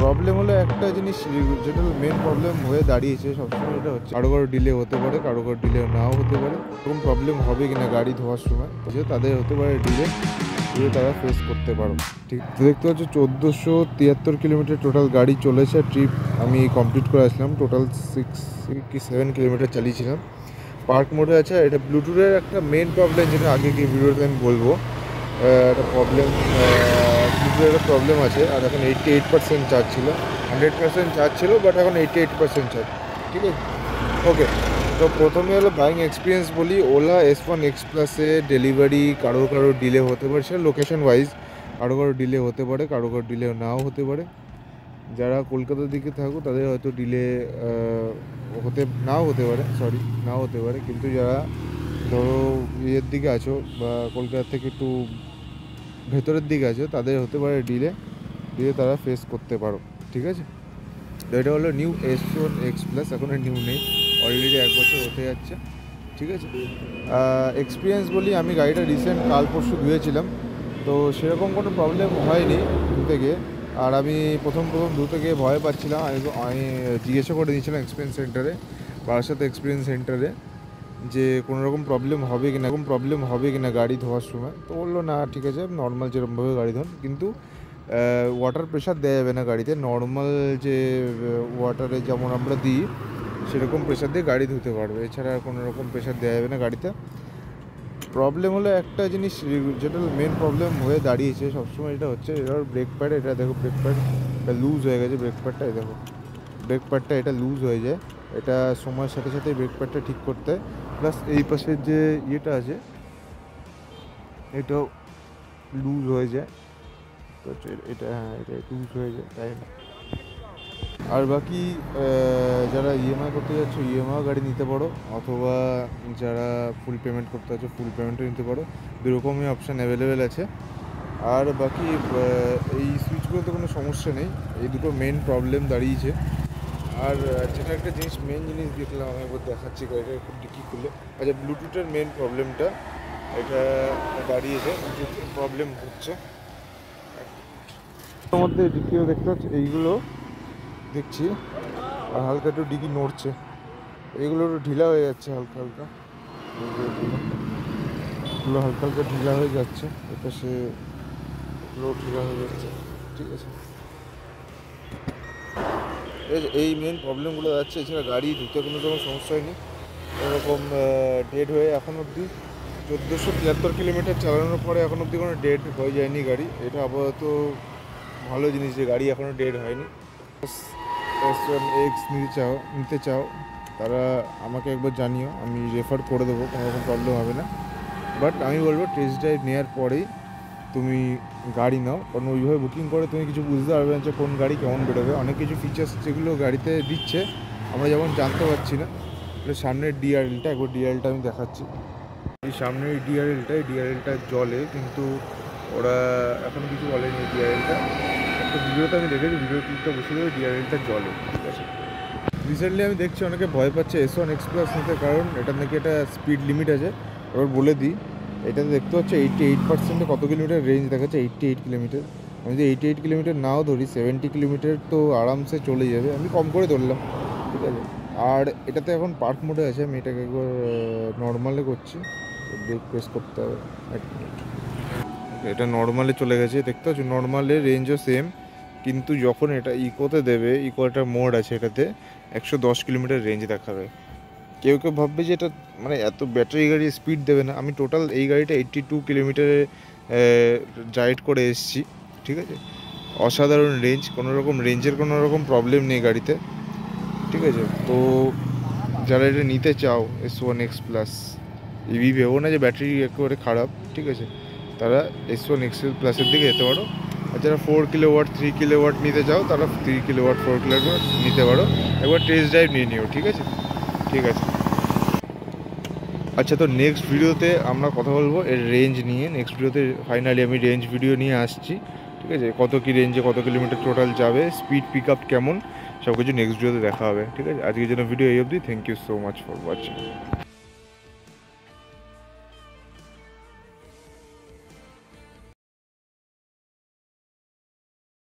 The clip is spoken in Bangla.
প্রবলেম হলো একটা জিনিস, যেটা মেন প্রবলেম হয়ে দাঁড়িয়েছে সবসময়, এটা হচ্ছে কারো কারো ডিলে হতে পারে, কারো কারো ডিলে নাও হতে পারে। এরকম প্রবলেম হবে কিনা গাড়ি ধোয়ার সময়, যে তাদের হতে পারে ডিলে, যে তারা ফেস করতে পারো। ঠিক দেখতে পাচ্ছ 1473 কিলোমিটার টোটাল গাড়ি চলেছে। ট্রিপ আমি কমপ্লিট করে আসলাম, টোটাল 6 কি 7 কিলোমিটার চালিয়েছিলাম। পার্ক মোডে আছে। এটা ব্লুটুথের একটা মেন প্রবলেম, যেটা আগে কি ভিডিওতে আমি বলবো। একটা প্রবলেম, ব্লুটুথের একটা প্রবলেম আছে। আর এখন 88% চার্জ ছিল, 100% চার্জ ছিল, বাট এখন 88% চার্জ। ঠিক আছে, ওকে। তো প্রথমে হলো বাইং এক্সপিরিয়েন্স বলি। ওলা S1 X প্লাসে ডেলিভারি কারো কারো ডিলে হতে পারে, সেটা লোকেশন ওয়াইজ। কারো কারো ডিলে হতে পারে, কারো কারো ডিলে নাও হতে পারে। যারা কলকাতার দিকে থাকো তাদের হয়তো ডিলে নাও হতে পারে, নাও হতে পারে। কিন্তু যারা ধরো ইয়ের দিকে আছো বা কলকাতা থেকে একটু ভেতরের দিকে আছো, তাদের হতে পারে ডিলে তারা ফেস করতে পারো। ঠিক আছে, তো এটা হলো নিউ S1 X প্লাস। এখন নিউ নেই, অলরেডি 1 বছর হতে যাচ্ছে। ঠিক আছে, এক্সপিরিয়েন্স বলি, আমি গাড়িটা রিসেন্ট কাল পরশু ধুয়েছিলাম, তো সেরকম কোনো প্রবলেম হয়নি ধুতে গিয়ে। আর আমি প্রথম ধুতে গিয়ে ভয় পাচ্ছিলাম। আমি জিজ্ঞাসা করে দিয়েছিলাম এক্সপিরিয়েন্স সেন্টারে, বারাসাত এক্সপিরিয়েন্স সেন্টারে, যে কোনো রকম প্রবলেম হবে কি না গাড়ি ধোয়ার সময়। তো বললো না, ঠিক আছে, নর্মাল যেরকমভাবে গাড়ি ধোন, কিন্তু ওয়াটার প্রেশার দেওয়া যাবে না গাড়িতে। নর্মাল যে ওয়াটারে যেমন আমরা দিই সেরকম প্রেশার দিয়ে গাড়ি ধুতে পারবে, এছাড়া আর কোনো রকম প্রেশার দেওয়া যাবে না গাড়িতে। প্রবলেম হলো একটা জিনিস, যেটা মেন প্রবলেম হয়ে দাঁড়িয়েছে সবসময়, এটা হচ্ছে এটার ব্রেক প্যাড। এটা দেখো, ব্রেক প্যাড এটা লুজ হয়ে গেছে। ব্রেক প্যাডটা দেখো, ব্রেক প্যাডটা এটা লুজ হয়ে যায়। এটা সময়ের সাথে সাথে ব্রেক প্যাডটা ঠিক করতে হয়। প্লাস এই পাশের যে ইয়েটা আছে, এটাও লুজ হয়ে যায়। তো এটা, হ্যাঁ, এটা লুজ হয়ে যায়, তাই না? আর বাকি যারা ইএমআই করতে যাচ্ছ, ইএমআই গাড়ি নিতে পারো, অথবা যারা ফুল পেমেন্ট করতে যাচ্ছ ফুল পেমেন্টও নিতে পারো। দুরকমই অপশান অ্যাভেলেবেল আছে। আর বাকি এই সুইচগুলোতে কোনো সমস্যা নেই। এই দুটো মেন প্রবলেম দাঁড়িয়েছে। আর যেটা একটা জিনিস, মেন জিনিস দেখলাম, আমি একবার দেখাচ্ছি গাড়িটা একটু ডিকি খুলে। আচ্ছা, ব্লুটুথের মেন প্রবলেমটা এটা দাঁড়িয়েছে, ব্লুটুথের প্রবলেম হচ্ছে। তার মধ্যে ডিকিও দেখতে পাচ্ছি, এইগুলো দেখছি, আর হালকা একটু ডিকি নড়ছে। এইগুলো একটু ঢিলা হয়ে যাচ্ছে হালকা হালকা, এগুলো হালকা হালকা ঢিলা হয়ে যাচ্ছে। এটা সে এগুলো ঢিলা হয়ে যাচ্ছে। ঠিক আছে, এই মেন প্রবলেমগুলো যাচ্ছে। এছাড়া গাড়ি ধুতে কোনো রকম সমস্যা হয়নি। এরকম ডেড হয়ে এখন অবধি 1473 কিলোমিটার চালানোর পরে এখন অবধি কোনো ডেড হয়ে যায়নি গাড়ি। এটা আপাতত ভালো জিনিস যে গাড়ি এখনও ডেড হয়নি। S1 X নিতে চাও তারা আমাকে একবার জানিও, আমি রেফার করে দেবো, কোনো রকম প্রবলেম হবে না। বাট আমি বলবো টেস্ট ড্রাইভ নেওয়ার পরেই তুমি গাড়ি নাও, কারণ ওইভাবে বুকিং করে তুমি কিছু বুঝতে পারবে না যে কোন গাড়ি কেমন বেরোবে। অনেক কিছু ফিচার্স যেগুলো গাড়িতে দিচ্ছে আমরা যেমন জানতে পারছি না। সামনের ডিআরএলটা, একবার ডিআরএলটা আমি দেখাচ্ছি। এই সামনের ডিআরএলটা জলে, কিন্তু ওরা এখন কিছু বলেনি। ডিআরএলটা একটা ভিডিওতে আমি দেখেছি, ভিডিও ক্লিপটা বসে দেবে, ডিআরএলটা জলে। ঠিক আছে, রিসেন্টলি আমি দেখছি অনেকে ভয় পাচ্ছে S1 X প্লাস নিতে, কারণ এটার নাকি একটা স্পিড লিমিট আছে। এবার বলে দিই, এটাতে দেখতে হচ্ছে 88%-এ কত কিলোমিটার রেঞ্জ দেখাচ্ছে, 88 কিলোমিটার। আমি যদি 88 কিলোমিটার নাও ধরি, 70 কিলোমিটার তো আরামসে চলে যাবে। আমি কম করে ধরলাম, ঠিক আছে। আর এটাতে এখন পার্ক মোডে আছে, আমি এটাকে একবার নর্মালে করছি, ব্রেক প্রেস করতে হবে। এটা নর্মালে চলে গেছে, দেখতে পাচ্ছ নর্মালে রেঞ্জও সেম। কিন্তু যখন এটা ইকোতে দেবে, ইকো একটা মোড আছে, এটাতে 110 কিলোমিটার রেঞ্জ দেখাবে। কেউ কেউ ভাববে যে এটা মানে এত ব্যাটারি গাড়ি স্পিড দেবে না। আমি টোটাল এই গাড়িটা 82 কিলোমিটারে রাইড করে এসেছি। ঠিক আছে, অসাধারণ রেঞ্জ, কোনো রকম রেঞ্জের কোনো রকম প্রবলেম নেই গাড়িতে। ঠিক আছে, তো যারা এটা নিতে চাও S1 X প্লাস, ইভি ভেবো না যে ব্যাটারি একেবারে খারাপ। ঠিক আছে, তারা S1 X প্লাসের দিকে যেতে পারো। আর যারা 4 কিলোওয়াট 3 কিলোওয়াট নিতে চাও, তারা 3 কিলোওয়াট 4 কিলোওয়াট নিতে পারো। একবার টেস্ট ড্রাইভ নিয়ে নিও। ঠিক আছে, ঠিক আছে। আচ্ছা, তো নেক্সট ভিডিওতে আমরা কথা বলবো এর রেঞ্জ নিয়ে। নেক্সট ভিডিওতে ফাইনালি আমি রেঞ্জ ভিডিও নিয়ে আসছি। ঠিক আছে, কত কী রেঞ্জে কত কিলোমিটার টোটাল যাবে, স্পিড পিক আপ কেমন, সব কিছু নেক্সট ভিডিওতে দেখা হবে। ঠিক আছে, আজকের জন্য ভিডিও এই অবধি। Thank you so much for watching.